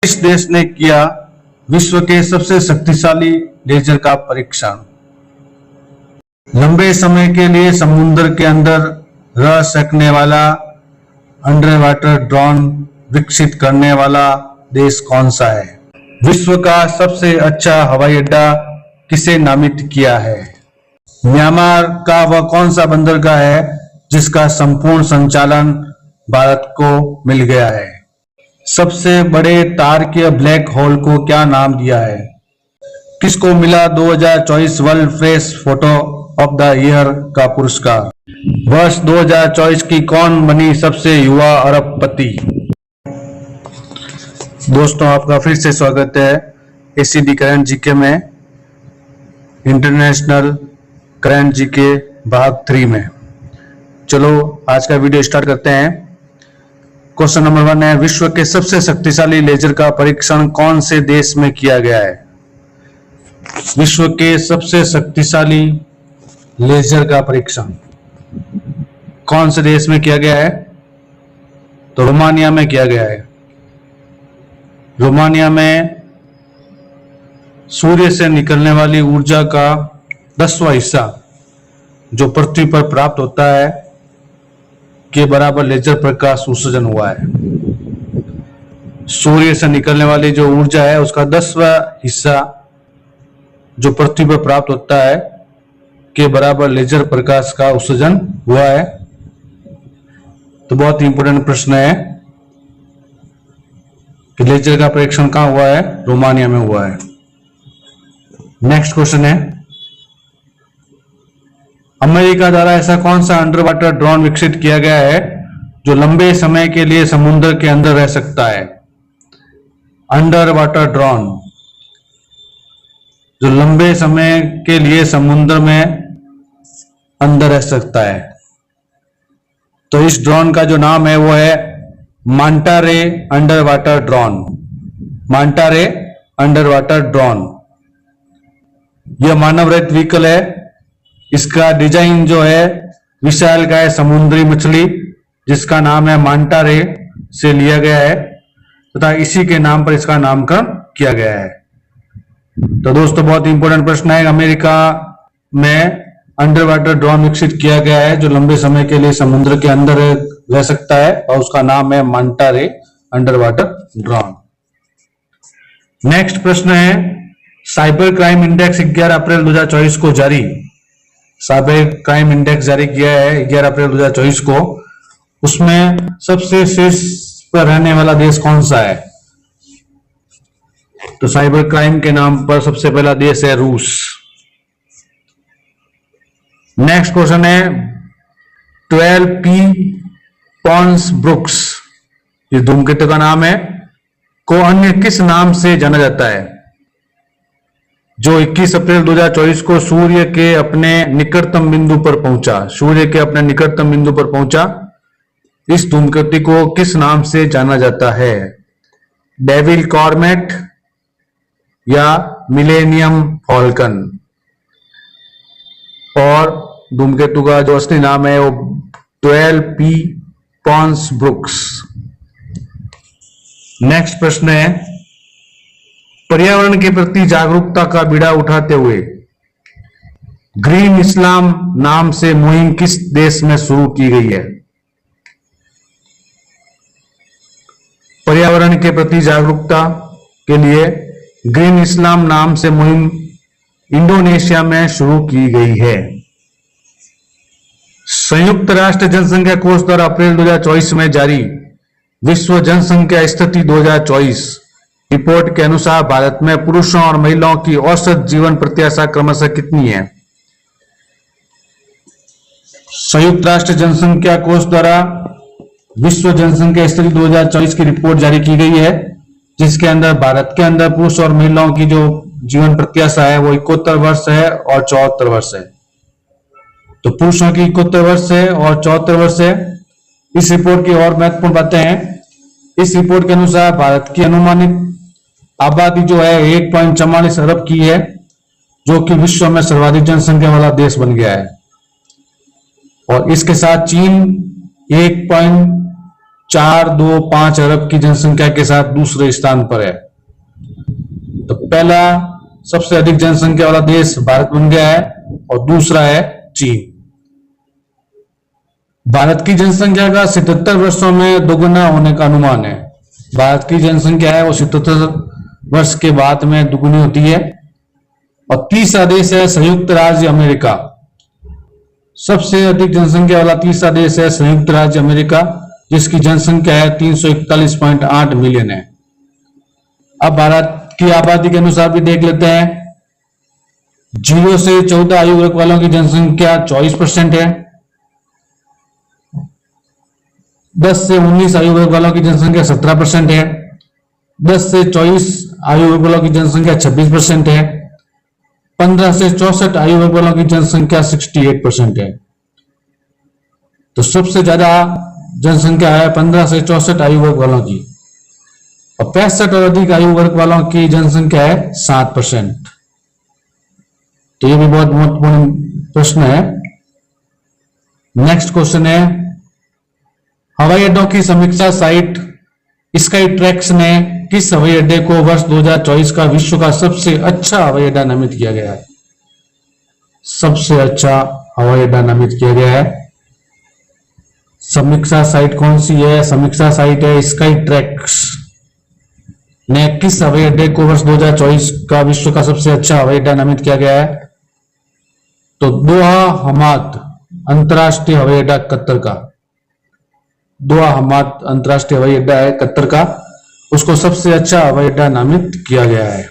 किस देश ने किया विश्व के सबसे शक्तिशाली लेजर का परीक्षण? लंबे समय के लिए समुद्र के अंदर रह सकने वाला अंडर वाटर ड्रोन विकसित करने वाला देश कौन सा है? विश्व का सबसे अच्छा हवाई अड्डा किसे नामित किया है? म्यांमार का वह कौन सा बंदरगाह है जिसका संपूर्ण संचालन भारत को मिल गया है? सबसे बड़े तारकीय ब्लैक होल को क्या नाम दिया है? किसको मिला 2024 world press photo of the year का पुरस्कार? वर्ष 2024 की कौन बनी सबसे युवा अरबपति? दोस्तों, आपका फिर से स्वागत है एसीडी करंट जीके में, इंटरनेशनल करंट जीके भाग 3 में। चलो आज का वीडियो स्टार्ट करते हैं। क्वेश्चन नंबर 1 है, विश्व के सबसे शक्तिशाली लेजर का परीक्षण कौन से देश में किया गया है? विश्व के सबसे शक्तिशाली लेजर का परीक्षण कौन से देश में किया गया है? तो रोमानिया में किया गया है। रोमानिया में सूर्य से निकलने वाली ऊर्जा का 10वां हिस्सा जो पृथ्वी पर प्राप्त होता है के बराबर लेजर प्रकाश उत्सर्जन हुआ है। सूर्य से निकलने वाली जो ऊर्जा है उसका 10वां हिस्सा जो पृथ्वी पर प्राप्त होता है के बराबर लेजर प्रकाश का उत्सर्जन हुआ है। तो बहुत ही इंपॉर्टेंट प्रश्न है कि लेजर का परीक्षण कहां हुआ है? रोमानिया में हुआ है। नेक्स्ट क्वेश्चन है, अमेरिका द्वारा ऐसा कौन सा अंडर वाटर ड्रोन विकसित किया गया है जो लंबे समय के लिए समुद्र के अंदर रह सकता है? अंडर वाटर ड्रोन जो लंबे समय के लिए समुद्र में अंदर रह सकता है। तो इस ड्रोन का जो नाम है वो है मांटा रे अंडर वाटर ड्रोन। मांटा रे अंडर वाटर ड्रोन यह मानव रहित व्हीकल है। इसका डिजाइन जो है विशालकाय समुद्री मछली जिसका नाम है मांटा रे से लिया गया है तथा इसी के नाम पर इसका नामकरण किया गया है। तो दोस्तों, बहुत इंपॉर्टेंट प्रश्न है, अमेरिका में अंडर वाटर ड्रोन विकसित किया गया है जो लंबे समय के लिए समुद्र के अंदर रह सकता है और उसका नाम है मांटा रे अंडर वाटर ड्रोन। नेक्स्ट प्रश्न है, साइबर क्राइम इंडेक्स 11 अप्रैल 2024 को जारी, साइबर क्राइम इंडेक्स जारी किया है 11 अप्रैल 2024 को, उसमें सबसे शीर्ष पर रहने वाला देश कौन सा है? तो साइबर क्राइम के नाम पर सबसे पहला देश है रूस। नेक्स्ट क्वेश्चन है, 12P पॉन्स ब्रुक्स, ये धूमकेतु का नाम है, को अन्य किस नाम से जाना जाता है? जो 21 अप्रैल 2024 को सूर्य के अपने निकटतम बिंदु पर पहुंचा, सूर्य के अपने निकटतम बिंदु पर पहुंचा, इस धूमकेतु को किस नाम से जाना जाता है? डेविल कॉर्मेट या मिलेनियम फॉल्कन? और धूमकेतु का जो असली नाम है वो 12P पॉन्स ब्रुक्स। नेक्स्ट प्रश्न है, पर्यावरण के प्रति जागरूकता का बीड़ा उठाते हुए ग्रीन इस्लाम नाम से मुहिम किस देश में शुरू की गई है? पर्यावरण के प्रति जागरूकता के लिए ग्रीन इस्लाम नाम से मुहिम इंडोनेशिया में शुरू की गई है। संयुक्त राष्ट्र जनसंख्या कोष द्वारा अप्रैल 2024 में जारी विश्व जनसंख्या स्थिति 2024 रिपोर्ट के अनुसार भारत में पुरुषों और महिलाओं की औसत जीवन प्रत्याशा क्रमशः कितनी है? संयुक्त राष्ट्र जनसंख्या कोष द्वारा विश्व जनसंख्या स्थिति 2024 की रिपोर्ट जारी की गई है जिसके अंदर भारत के अंदर पुरुष और महिलाओं की जो जीवन प्रत्याशा है वो 71 वर्ष है और 74 वर्ष है। तो पुरुषों की 71 वर्ष है और 74 वर्ष है। इस रिपोर्ट की और महत्वपूर्ण बातें हैं, इस रिपोर्ट के अनुसार भारत की अनुमानित आबादी जो है 1.44 अरब की है जो कि विश्व में सर्वाधिक जनसंख्या वाला देश बन गया है। और इसके साथ चीन 425 अरब की जनसंख्या के साथ दूसरे स्थान पर है। तो पहला सबसे अधिक जनसंख्या वाला देश भारत बन गया है और दूसरा है चीन। भारत की जनसंख्या का 77 वर्षों में दोगुना होने का अनुमान है। भारत की जनसंख्या है वो 77 वर्ष के बाद में दुगुनी होती है। और तीसरा देश है संयुक्त राज्य अमेरिका। सबसे अधिक जनसंख्या वाला तीसरा देश है संयुक्त राज्य अमेरिका, जिसकी जनसंख्या है 341.8 मिलियन है। अब भारत की आबादी के अनुसार भी देख लेते हैं। 0 से 14 आयु वर्ग वालों की जनसंख्या 24% है। 10 से 19 आयु वर्ग वालों की जनसंख्या 17% है। 10 से 24 आयु वर्ग वालों की जनसंख्या 26% है। 15 से 64 आयु वर्ग वालों की जनसंख्या 68% है। तो सबसे ज्यादा जनसंख्या है 15 से 64 आयु वर्ग वालों की, और 65 और अधिक आयु वर्ग वालों की जनसंख्या है 7%। तो ये भी बहुत महत्वपूर्ण प्रश्न है। नेक्स्ट क्वेश्चन है, हवाई अड्डों की समीक्षा साइट स्काई ट्रैक्स ने किस हवाई अड्डे को वर्ष 2024 का विश्व का सबसे अच्छा हवाई अड्डा नामित किया गया है? सबसे अच्छा हवाई अड्डा नामित किया गया है। समीक्षा साइट कौन सी है? समीक्षा साइट है स्काई ट्रैक्स ने किस हवाई अड्डे को वर्ष 2024 का विश्व का सबसे अच्छा हवाई अड्डा नामित किया गया है? तो दोहा हमाद अंतरराष्ट्रीय हवाई अड्डा कतर का। दोहा हमाद अंतरराष्ट्रीय हवाई अड्डा है कतर का, उसको सबसे अच्छा हवाई अड्डा नामित किया गया है।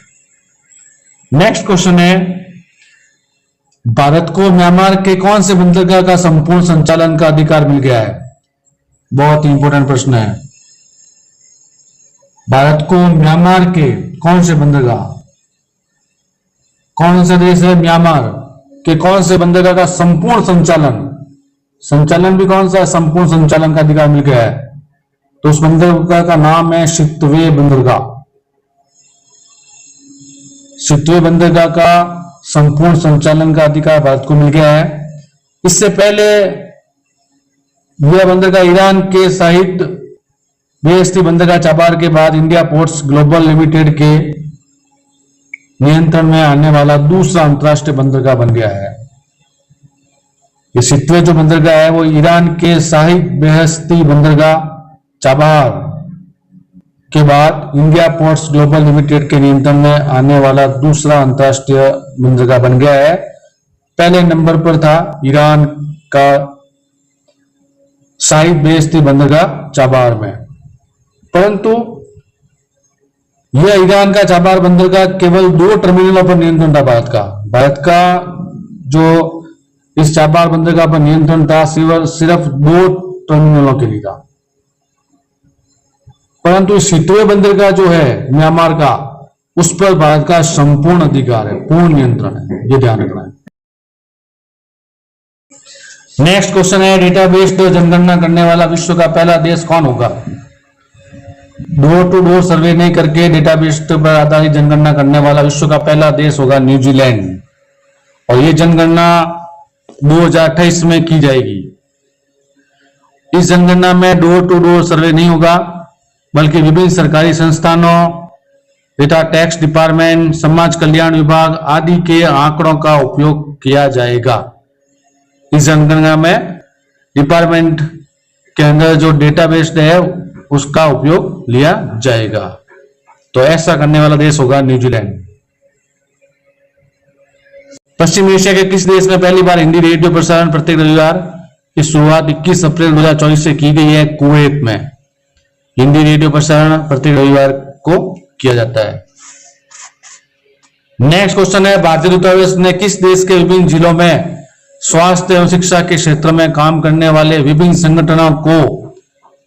नेक्स्ट क्वेश्चन है, भारत को म्यांमार के कौन से बंदरगाह का संपूर्ण संचालन का अधिकार मिल गया है? बहुत इंपॉर्टेंट प्रश्न है। भारत को म्यांमार के कौन से बंदरगाह, कौन सा देश है म्यांमार के कौन से बंदरगाह का संपूर्ण संचालन भी कौन सा, संपूर्ण संचालन का अधिकार मिल गया है? तो उस बंदरगाह का नाम है शितवे बंदरगाह। शितवे बंदरगाह का संपूर्ण संचालन का अधिकार भारत को मिल गया है। इससे पहले यह बंदरगाह ईरान के शाहिद बेहेश्ती बंदरगाह चाबार के बाद इंडिया पोर्ट्स ग्लोबल लिमिटेड के नियंत्रण में आने वाला दूसरा अंतरराष्ट्रीय बंदरगाह बन गया है। ये शितवे जो बंदरगाह है वो ईरान के शाहिद बेहेश्ती बंदरगाह चाबार के बाद इंडिया पोर्ट्स ग्लोबल लिमिटेड के नियंत्रण में आने वाला दूसरा अंतरराष्ट्रीय बंदरगाह बन गया है। पहले नंबर पर था ईरान का शाहिद बेहेश्ती बंदरगाह चाबार में, परंतु यह ईरान का चाबार बंदरगाह केवल 2 टर्मिनलों पर नियंत्रण था भारत का जो इस चाबार बंदरगाह पर नियंत्रण था सिर्फ 2 टर्मिनलों के लिए था। परंतु शितवे बंदरगाह जो है म्यांमार का, उस पर भारत का संपूर्ण अधिकार है, पूर्ण नियंत्रण है, ये ध्यान रखना है। नेक्स्ट क्वेश्चन है, डेटाबेस पर जनगणना करने वाला विश्व का पहला देश कौन होगा? डोर टू डोर सर्वे नहीं करके डेटाबेस पर आधारित जनगणना करने वाला विश्व का पहला देश होगा न्यूजीलैंड, और यह जनगणना 2028 में की जाएगी। इस जनगणना में डोर टू डोर सर्वे नहीं होगा, बल्कि विभिन्न सरकारी संस्थानों तथा टैक्स डिपार्टमेंट, समाज कल्याण विभाग आदि के आंकड़ों का उपयोग किया जाएगा। इस जनगणना में डिपार्टमेंट के अंदर जो डेटाबेस है उसका उपयोग लिया जाएगा। तो ऐसा करने वाला देश होगा न्यूजीलैंड। पश्चिम एशिया के किस देश में पहली बार हिंदी रेडियो प्रसारण प्रत्येक रविवार की शुरुआत 21 अप्रैल 2024 से की गई है? कुवैत में हिंदी रेडियो प्रसारण प्रत्येक रविवार को किया जाता है। नेक्स्ट क्वेश्चन है, भारतीय दूतावास ने किस देश के विभिन्न जिलों में स्वास्थ्य एवं शिक्षा के क्षेत्र में काम करने वाले विभिन्न संगठनों को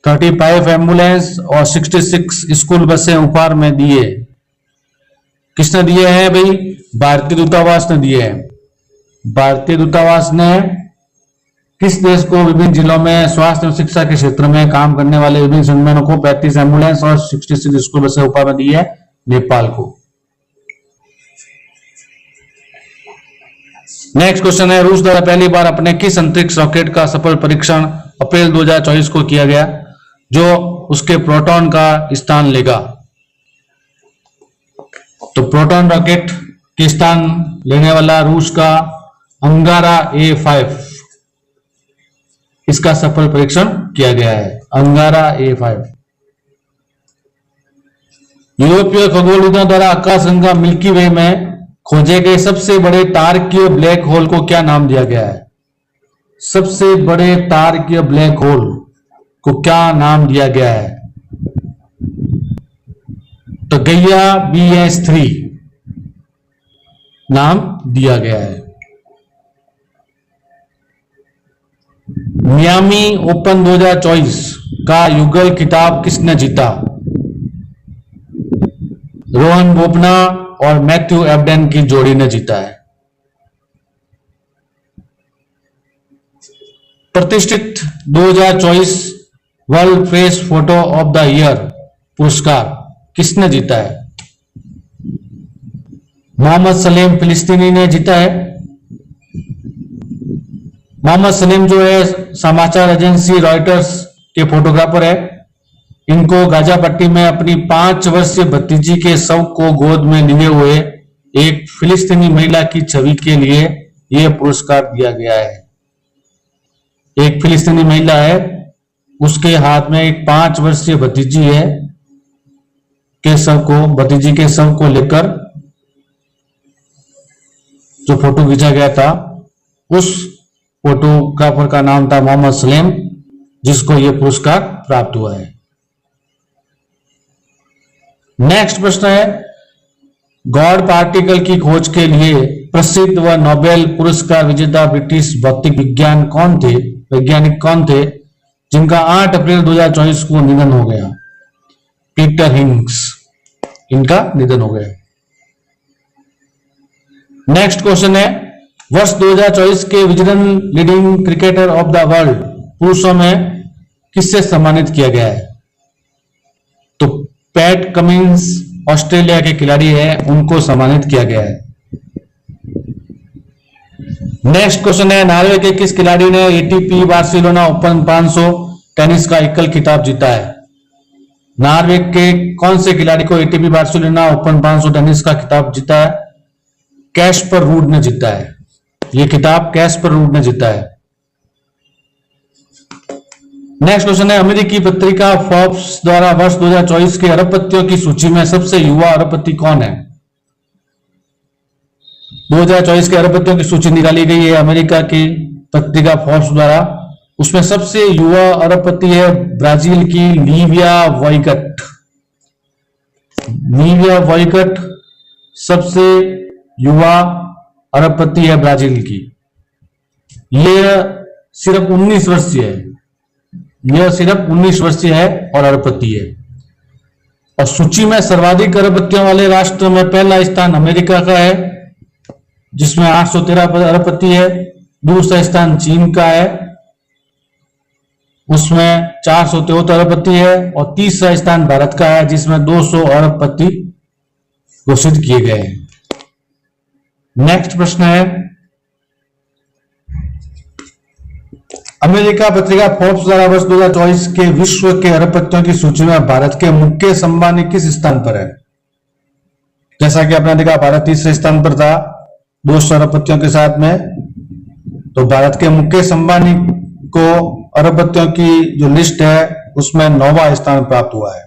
35 एम्बुलेंस और 66 स्कूल बसें उपहार में दिए? किसने दिए हैं भाई? भारतीय दूतावास ने दिए हैं। भारतीय दूतावास ने किस देश को विभिन्न जिलों में स्वास्थ्य एवं शिक्षा के क्षेत्र में काम करने वाले विभिन्न संगठनों को 35 एम्बुलेंस और 66 स्कूल बसें उपहार में दी है? नेपाल को। नेक्स्ट क्वेश्चन है, रूस द्वारा पहली बार अपने किस अंतरिक्ष रॉकेट का सफल परीक्षण अप्रैल 2024 को किया गया? जो उसके प्रोटॉन का स्थान लेगा। तो प्रोटॉन रॉकेट के स्थान लेने वाला रूस का अंगारा A5, इसका सफल परीक्षण किया गया है, अंगारा A5। यूरोपीय खगोलविदों द्वारा आकाशगंगा मिल्की वे में खोजे गए सबसे बड़े तारकीय ब्लैक होल को क्या नाम दिया गया है? सबसे बड़े तारकीय ब्लैक होल को क्या नाम दिया गया है? तो गैया BS3 नाम दिया गया है। मियामी ओपन 2024 का युगल खिताब किसने जीता? रोहन बोपना और मैथ्यू एबडेन की जोड़ी ने जीता है। प्रतिष्ठित 2024 world press photo of the year पुरस्कार किसने जीता है? मोहम्मद सलीम फिलिस्तीनी ने जीता है। मोहम्मद सलीम जो है समाचार एजेंसी रॉयटर्स के फोटोग्राफर है। इनको गाजा पट्टी में अपनी 5 वर्षीय भतीजी के शव को गोद में लिए हुए एक फिलिस्तीनी महिला की छवि के लिए यह पुरस्कार दिया गया है। एक फिलिस्तीनी महिला है, उसके हाथ में एक 5 वर्षीय भतीजी है भतीजी के शव को लेकर जो फोटो खींचा गया था, उस फोटोग्राफर का नाम था मोहम्मद सलीम, जिसको यह पुरस्कार प्राप्त हुआ है। नेक्स्ट प्रश्न है, गॉड पार्टिकल की खोज के लिए प्रसिद्ध व नोबेल पुरस्कार विजेता ब्रिटिश भौतिक वैज्ञानिक कौन थे जिनका 8 अप्रैल 2024 को निधन हो गया? पीटर हिग्स, इनका निधन हो गया। नेक्स्ट क्वेश्चन है, वर्ष 2024 के Wisden leading cricketer of the world पुरुषों में किससे सम्मानित किया गया है? तो पैट कमिंस ऑस्ट्रेलिया के खिलाड़ी हैं, उनको सम्मानित किया गया है। नेक्स्ट क्वेश्चन है, नॉर्वे के किस खिलाड़ी ने ATP बार्सिलोना ओपन 500 टेनिस का एकल खिताब जीता है? नॉर्वे के कौन से खिलाड़ी को ATP बार्सिलोना ओपन 500 टेनिस का खिताब जीता है? कैस्पर रूड ने जीता है। यह खिताब कैस्पर रूड ने जीता है। नेक्स्ट क्वेश्चन है, अमेरिकी पत्रिका फोर्ब्स द्वारा वर्ष 2024 के अरबपतियों की सूची में सबसे युवा अरबपति कौन है? 2024 के अरबपतियों की सूची निकाली गई है अमेरिका की पत्रिका फोर्ब्स द्वारा। उसमें सबसे युवा अरबपति है ब्राजील की लीविया वॉयकट। लीविया वॉयकट सबसे युवा अरबपति है ब्राजील की। यह सिर्फ 19 वर्षीय है। यह सिर्फ 19 वर्षीय है और अरबपति है। और सूची में सर्वाधिक अरबपतियों वाले राष्ट्र में पहला स्थान अमेरिका का है, जिसमें 813 अरबपति है। दूसरा स्थान चीन का है, उसमें 473 अरबपति है। और तीसरा स्थान भारत का है, जिसमें 200 अरबपति घोषित किए गए हैं। नेक्स्ट प्रश्न है, अमेरिका पत्रिका फोर्ब्स द्वारा वर्ष 2024 के विश्व के अरबपतियों की सूची में भारत के मुकेश अंबानी किस स्थान पर है? जैसा कि आपने देखा, भारत तीसरे स्थान पर था 200 अरबपतियों के साथ में। तो भारत के मुकेश अंबानी को अरबपतियों की जो लिस्ट है उसमें 9वां स्थान प्राप्त हुआ है।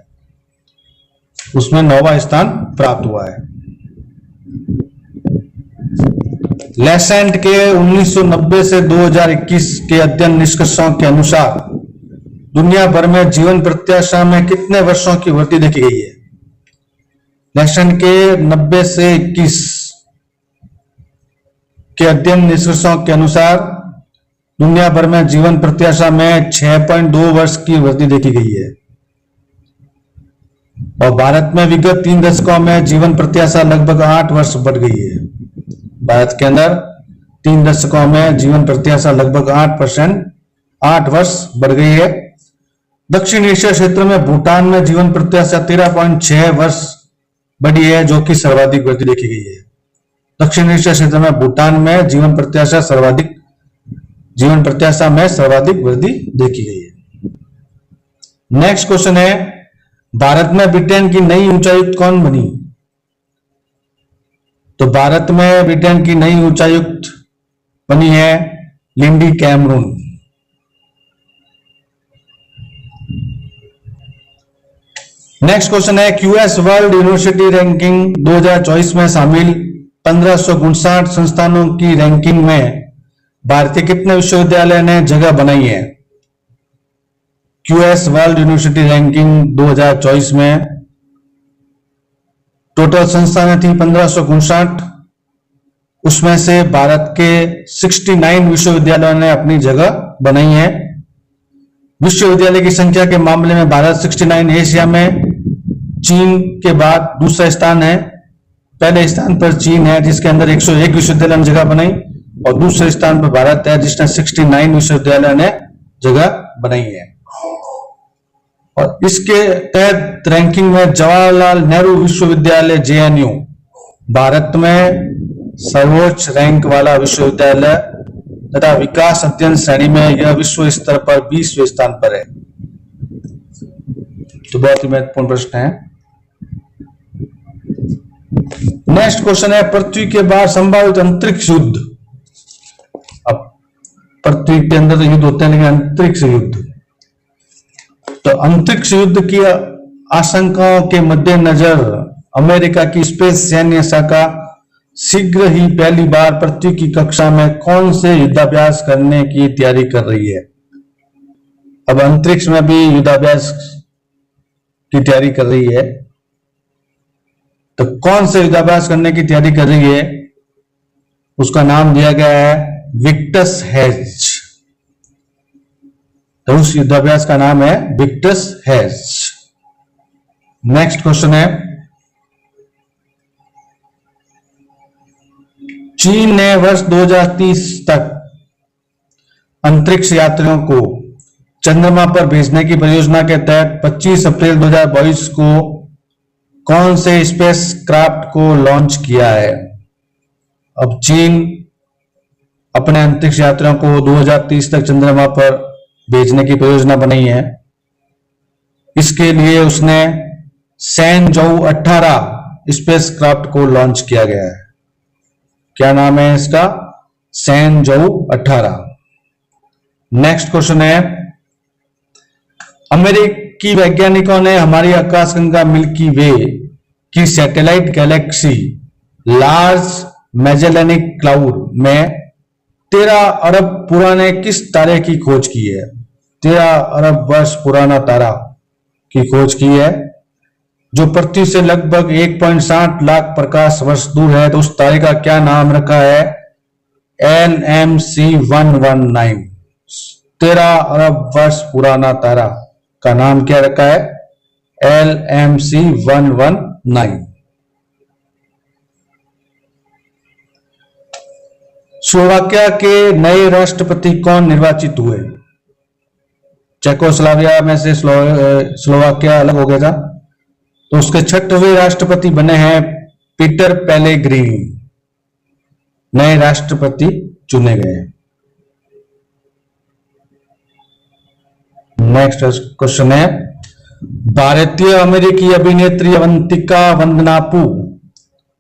उसमें 9वां स्थान प्राप्त हुआ है। लेसेंट के 1990 से 2021 के अध्ययन निष्कर्षों के अनुसार दुनिया भर में जीवन प्रत्याशा में कितने वर्षों की वृद्धि देखी गई है? लेसेंट के 90 से 21 के अध्ययन निष्कर्षों के अनुसार दुनिया भर में जीवन प्रत्याशा में 6.2 वर्ष की वृद्धि देखी गई है। और भारत में विगत 3 दशकों में जीवन प्रत्याशा लगभग 8 वर्ष बढ़ गई है। भारत के अंदर 3 दशकों में जीवन प्रत्याशा लगभग 8 वर्ष बढ़ गई है। दक्षिण एशिया क्षेत्र में भूटान में जीवन प्रत्याशा 13.6 वर्ष बढ़ी है, जो कि सर्वाधिक वृद्धि देखी गई है। दक्षिण एशिया क्षेत्र में भूटान में जीवन प्रत्याशा में सर्वाधिक वृद्धि देखी गई है। नेक्स्ट क्वेश्चन है, भारत में ब्रिटेन की नई उच्चायुक्त कौन बनी? तो भारत में ब्रिटेन की नई उच्चायुक्त बनी है लिंडी कैमरून। नेक्स्ट क्वेश्चन है, क्यूएस वर्ल्ड यूनिवर्सिटी रैंकिंग 2024 में शामिल 1559 संस्थानों की रैंकिंग में भारतीय कितने विश्वविद्यालय ने जगह बनाई है? क्यूएस वर्ल्ड यूनिवर्सिटी रैंकिंग 2024 में टोटल संस्थानें थी 1559, उसमें से भारत के 69 विश्वविद्यालयों ने अपनी जगह बनाई है। विश्वविद्यालय की संख्या के मामले में भारत 69, एशिया में चीन के बाद दूसरा स्थान है। पहले स्थान पर चीन है जिसके अंदर 101 विश्वविद्यालय ने जगह बनाई, और दूसरे स्थान पर भारत है जिसने 69 विश्वविद्यालय ने जगह बनाई है। और इसके तहत रैंकिंग में जवाहरलाल नेहरू विश्वविद्यालय जेएनयू भारत में सर्वोच्च रैंक वाला विश्वविद्यालय तथा विकास अध्ययन श्रेणी में यह विश्व स्तर पर 20वें स्थान पर है। तो बहुत ही महत्वपूर्ण प्रश्न है। नेक्स्ट क्वेश्चन है, पृथ्वी के बाहर संभावित अंतरिक्ष युद्ध। अब पृथ्वी के अंदर तो युद्ध होते हैं, लेकिन अंतरिक्ष युद्ध, तो अंतरिक्ष युद्ध की आशंकाओं के मद्देनजर अमेरिका की स्पेस सैन्य शाखा शीघ्र ही पहली बार पृथ्वी की कक्षा में कौन से युद्धाभ्यास करने की तैयारी कर रही है? अब अंतरिक्ष में भी युद्धाभ्यास की तैयारी कर रही है, तो कौन से युद्धाभ्यास करने की तैयारी कर रही है? उसका नाम दिया गया है विक्टस हेज। तो उस युद्धाभ्यास का नाम है विक्टस हेज। नेक्स्ट क्वेश्चन है, चीन ने वर्ष 2030 तक अंतरिक्ष यात्रियों को चंद्रमा पर भेजने की परियोजना के तहत 25 अप्रैल 2022 को कौन से स्पेस क्राफ्ट को लॉन्च किया है? अब चीन अपने अंतरिक्ष यात्रियों को 2030 तक चंद्रमा पर भेजने की परियोजना बनाई है। इसके लिए उसने सैनजोउ 18 स्पेस क्राफ्ट को लॉन्च किया गया है। क्या नाम है इसका? सैनजोउ 18। नेक्स्ट क्वेश्चन है, अमेरिकी वैज्ञानिकों ने हमारी आकाशगंगा मिल्की वे की सैटेलाइट गैलेक्सी लार्ज मैजेलेनिक क्लाउड में 13 अरब पुराने किस तारे की खोज की है? 13 अरब वर्ष पुराना तारा की खोज की है जो पृथ्वी से लगभग 1.7 लाख प्रकाश वर्ष दूर है। तो उस तारे का क्या नाम रखा है? LMC 119। 13 अरब वर्ष पुराना तारा का नाम क्या रखा है? LMC 119। स्लोवाकिया के नए राष्ट्रपति कौन निर्वाचित हुए? चेकोस्लोवाकिया में से स्लोवाकिया अलग हो गया था, तो उसके 6वें राष्ट्रपति बने हैं पीटर पेलेग्रिनी। नए राष्ट्रपति चुने गए हैं। नेक्स्ट क्वेश्चन है, भारतीय अमेरिकी अभिनेत्री अवंतिका वंदनापू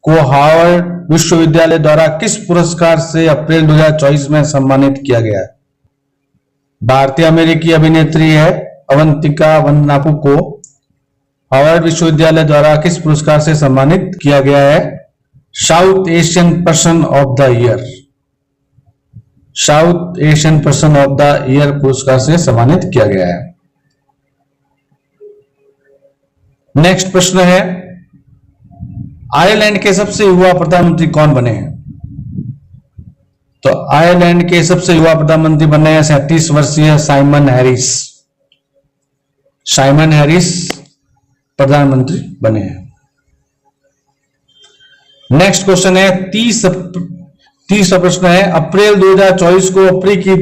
को हार्वर्ड विश्वविद्यालय द्वारा किस पुरस्कार से अप्रैल 2024 में सम्मानित किया गया है? भारतीय अमेरिकी अभिनेत्री है अवंतिका वंदनापू को हार्वर्ड विश्वविद्यालय द्वारा किस पुरस्कार से सम्मानित किया गया है? South Asian person of the year. South Asian person of the year पुरस्कार से सम्मानित किया गया है। नेक्स्ट प्रश्न है, आयरलैंड के सबसे युवा प्रधानमंत्री कौन बने हैं? तो आयरलैंड के सबसे युवा प्रधानमंत्री बने हैं 37 वर्षीय साइमन हैरिस। साइमन हैरिस प्रधानमंत्री बने हैं। नेक्स्ट क्वेश्चन है, 30 प्रश्न है, अप्रैल 2024 को अफ्रीकी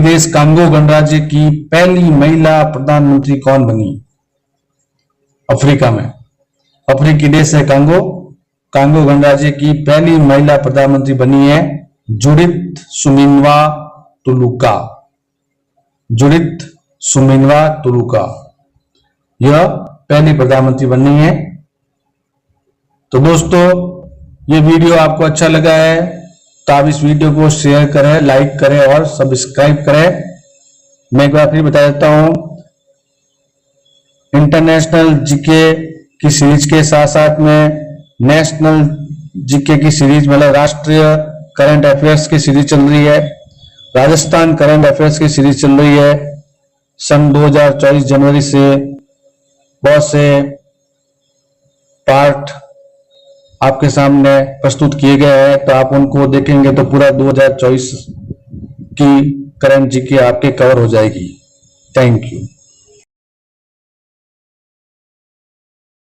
देश कांगो गणराज्य की पहली महिला प्रधानमंत्री कौन बनी? अफ्रीका में अफ्रीकी देश है कांगो गणराज्य की पहली महिला प्रधानमंत्री बनी है जुडिथ सुमिनवा तुलुका। जुडिथ सुमिनवा तुलुका, यह पहली प्रधानमंत्री बनी है। तो दोस्तों, ये वीडियो आपको अच्छा लगा है तो आप इस वीडियो को शेयर करें, लाइक करें और सब्सक्राइब करें। मैं एक बार फिर बता देता हूं, इंटरनेशनल जीके की सीरीज के साथ साथ में नेशनल जीके की सीरीज, मतलब राष्ट्रीय करंट अफेयर्स की सीरीज चल रही है, राजस्थान करंट अफेयर्स की सीरीज चल रही है। सन 2024 जनवरी से बहुत से पार्ट आपके सामने प्रस्तुत किए गए हैं, तो आप उनको देखेंगे तो पूरा 2024 की करंट जीके आपके कवर हो जाएगी। Thank you.